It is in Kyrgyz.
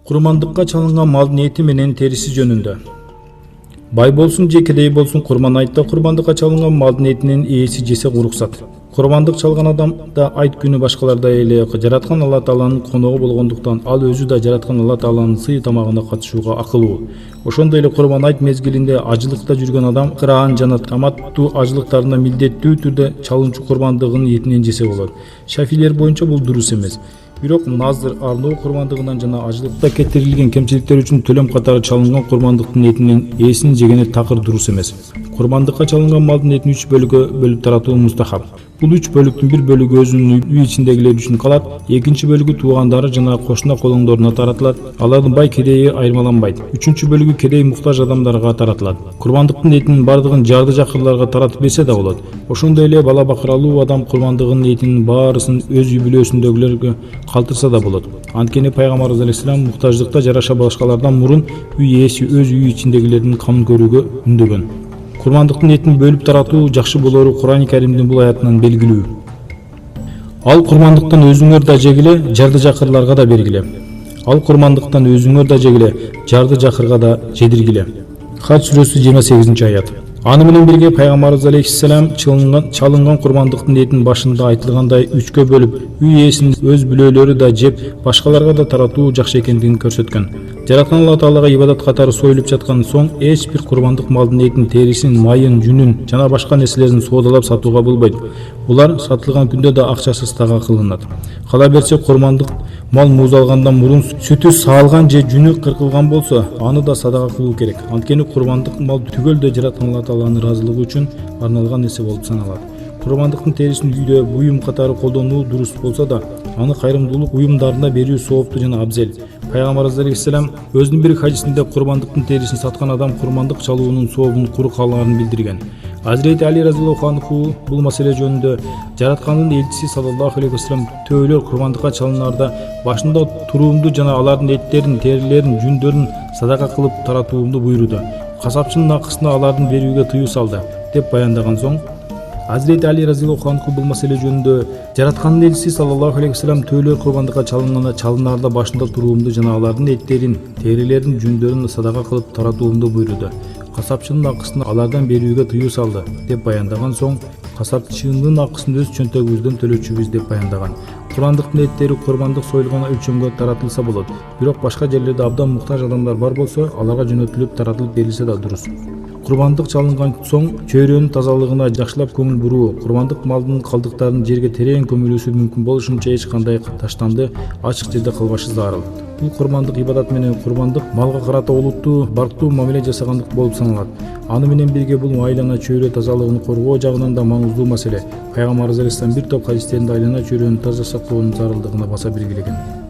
Курмандыкка чалынган малдын эти менен териси жөнүндө. Бай болсун же кедей болсун, Курман айтта курмандыкка чалынган малдын этинин ээси жесе уруксат. Курмандык чалган адам да айт күнү башкалардай эле жараткан Алла Тааланын коногу болгондуктан ал өзү да жараткан Алла Тааланын сый тамагына катышууга акылуу. Ошондой эле Курман айт мезгилинде ажылыкта жүргөн адам кыраан жана таматтуу ажылыктарына милдеттүү түрдө чалынчу курмандыгынын этинен жесе болот. Шафилер боюнча бул дурус эмес. Бирок назыр арноо курмандыгынан жана ажылыкта кетирилген кемчиликтер үчүн төлөм катары чалынган курмандыктын этинин ээсин жегени такыр дурус эмес. Курмандыкка чалынган малдын этин 3 бөлүккө бөлүп таратуу мустахаб. Бул 3 бөлүктүн бир бөлүгү өзүнүн үй ичиндегилер үчүн калат, экинчи бөлүгү туугандары жана кошуна колоңдоруна таратылат. Алардын бай кедейи айырмаланбайт. Үчүнчү бөлүгү кедей муктаж адамдарга таратылат. Курмандыктын этинин бардыгын жарды жакырларга таратып берсе да болот. Ошондой эле бала бакыралуу адам курмандыгынын этинин баарысын өз үй бүлөсүндөгүлөргө калтырса да болот. Анткени пайгамбарыбыз алейхиссалам муктаждыкта жараша башкалардан мурун үй ээси өз үй ичиндегилердин камын көрүүгө үндөгөн. Курмандыктын этин бөлүп таратуу жакшы болору Кур'ан-ы Каримдин бул аятынан белгилүү. Ал курмандыктан өзүңөр да жегиле, жарды жакырларга да бергиле. Ал курмандыктан өзүңөр да жегиле, жарды жакырга да жедиргиле. Хач сүрөсү 28-аят. Аны менен бирге пайгамбарыбыз алейхиссалам чалынган курмандыктын этин башында айтылгандай 3кө бөлүп, үй ээсинин өз бүлөлөрү да жеп, башкаларга да таратуу жакшы экендигин көрсөткөн. Жараткан Алла Таалага ибадат катары союлуп жаткан соң эч бир курмандык малдын этин, терисин, майын, жүнүн жана башка нерселерин соодалап сатууга болбойт. Булар сатылган күндө да акчасыз тага кылынат. Кала берсе курмандык мал муз алгандан мурун сүтү саалган же жүнү кыркылган болсо, аны да садака кылуу керек. Анткени курмандык мал түгөлдө жараткан Алла Тааланын ыраазылыгы үчүн арналган нерсе болуп саналат. Курмандыктын терисин үйдө буюм катары колдонуу дурус болсо да, аны кайрымдуулук уюмдарына берүү сооптуу жана абзел. Пайгамбарыбыз алейхиссалам өзүнүн бир хадисинде курмандыктын терисин саткан адам курмандык чалуунун сообун куру калганын билдирген. Азирети Али разияллаху анху бул маселе жөнүндө жараткандын элчиси саллаллаху алейхи вассалам төөлөр курмандыкка чалынаарда башында туруумду жана алардын эттерин, терилерин, жүндөрүн садака кылып таратуумду буйруду. Касапчынын акысына алардын берүүгө тыюу салды деп баяндаган соң, Азирети Али разияллаху анху бул маселе жөнүндө жараткандын элчиси саллаллаху алейхи вассалам төөлөр курмандыкка чалынаарда башында туруумду жана алардын эттерин, терилерин, жүндөрүн садака кылып таратуумду буйруду. Касапчынын акысына алардан берүүгө тыюу салды деп баяндаган соң, касапчынын акысын өз чөнтөгүбүздөн төлөчүбүз деп баяндаган. Курмандыктын эттери курмандык союлган өлчөмгө таратылса болот. Бирок башка жерлерде абдан муктаж адамдар бар болсо, аларга жөнөтүлүп таратылып берилсе да дурус. Курмандык чалынган соң чөйрөнүн тазалыгына жакшылап көңүл буруу, курмандык малдын калдыктарынын жерге терең көмүлүүсү мүмкүн болушунча эч кандай таштанды ачык жерде кылбашы зарыл. Бул курмандык ибадат менен курмандык малга карата олуттуу, барктуу мамиле жасагандык болуп саналат. Аны менен бирге бул айлана чөйрө тазалыгын коргоо жагынан да маңыздуу маселе. Пайгамбарыбыз алейхиссалам бир топ хадистеринде айлана чөйрөнү таза сактоонун зарылдыгына баса белгилеген.